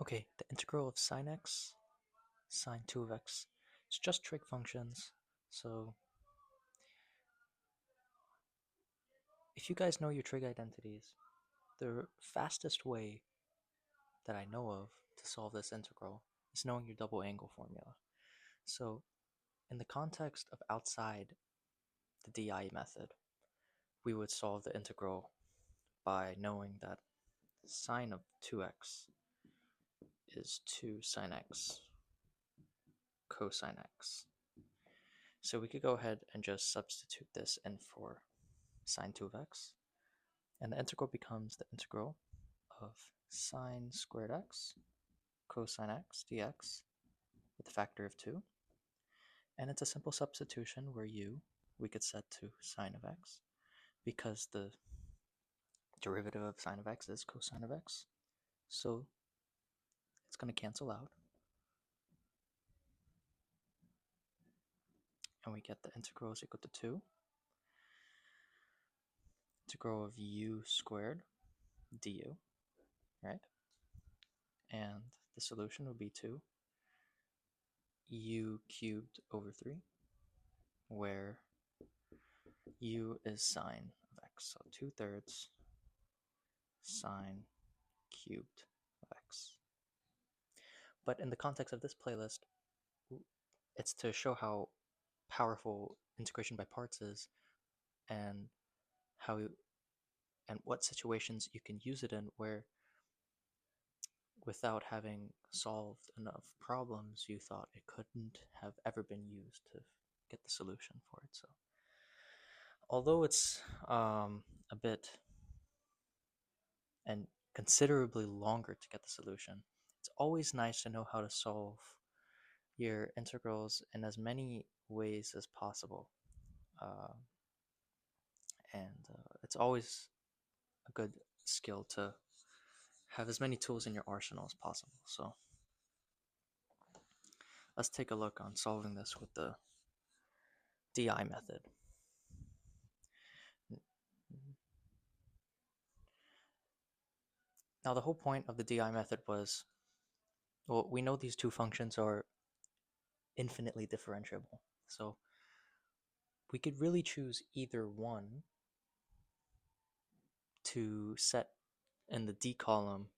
Okay, the integral of sine x, sine 2 of x, it's just trig functions. So if you guys know your trig identities, the fastest way that I know of to solve this integral is knowing your double angle formula. So in the context of outside the DI method, we would solve the integral by knowing that sine of 2x is 2 sine x cosine x. So we could go ahead and just substitute this in for sine 2 of x, and the integral becomes the integral of sine squared x cosine x dx with a factor of 2. And it's a simple substitution where we could set to sine of x because the derivative of sine of x is cosine of x. So it's going to cancel out. And we get the integral is equal to 2. Integral of u squared du, right? And the solution would be 2 u cubed over 3, where u is sine of x. So 2/3 sine cubed of x. But in the context of this playlist, it's to show how powerful integration by parts is and how and what situations you can use it in where without having solved enough problems you thought it couldn't have ever been used to get the solution for it. So although it's a bit and considerably longer to get the solution, it's always nice to know how to solve your integrals in as many ways as possible. Uh, and it's always a good skill to have as many tools in your arsenal as possible. So let's take a look on solving this with the DI method. Now the whole point of the DI method was, well, we know these two functions are infinitely differentiable. So we could really choose either one to set in the D column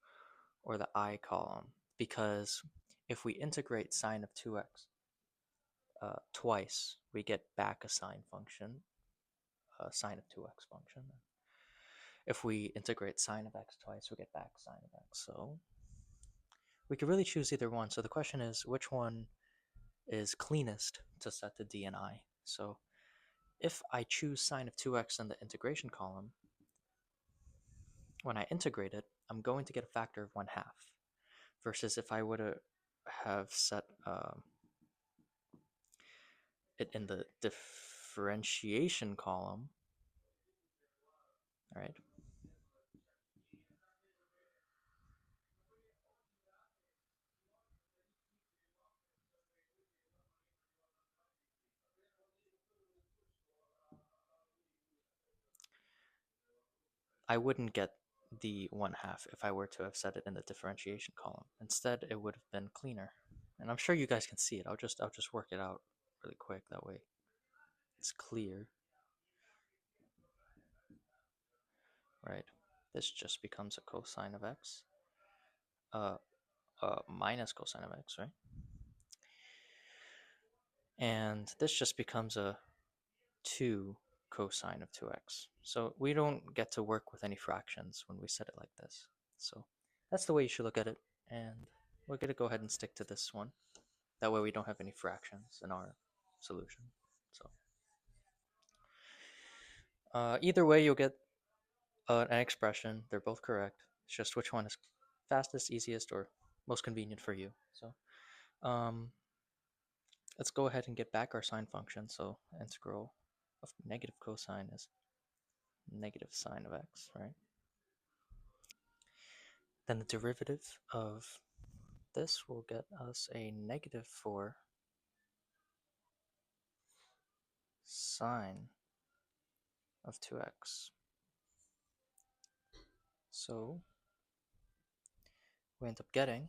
or the I column, because if we integrate sine of 2x twice, we get back a sine function, a sine of 2x function. If we integrate sine of x twice, we get back sine of x. So we could really choose either one. So the question is, which one is cleanest to set to D and I? So if I choose sine of 2x in the integration column, when I integrate it, I'm going to get a factor of 1/2. Versus if I would have set it in the differentiation column, all right, I wouldn't get the 1/2 if I were to have set it in the differentiation column. Instead, it would have been cleaner. And I'm sure you guys can see it. I'll just work it out really quick. That way it's clear, right? This just becomes a cosine of x, uh, minus cosine of x, right? And this just becomes a 2 cosine of 2x. So we don't get to work with any fractions when we set it like this. So that's the way you should look at it. And we're going to go ahead and stick to this one. That way we don't have any fractions in our solution. So either way, you'll get an expression. They're both correct. It's just which one is fastest, easiest, or most convenient for you. So let's go ahead and get back our sine function. So integral of negative cosine is negative sine of x, right? Then the derivative of this will get us a negative 4 sine of 2x. So we end up getting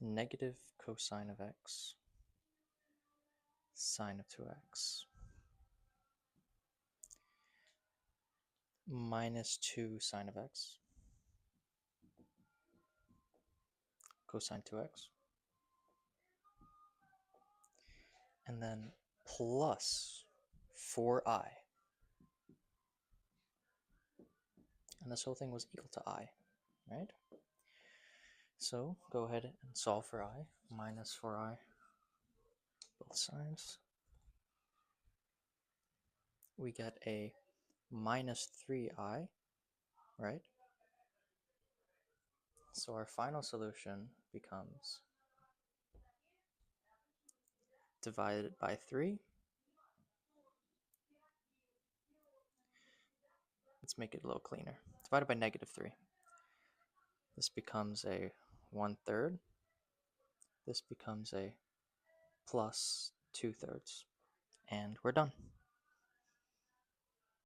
negative cosine of x sine of 2x minus 2 sine of x cosine 2x, and then plus 4i. And this whole thing was equal to I, right? So go ahead and solve for I. Minus 4i, both sides. We get a minus 3i, right? So our final solution becomes divided by 3. Let's make it a little cleaner. Divided by negative 3. This becomes a 1/3. This becomes a plus 2/3. And we're done.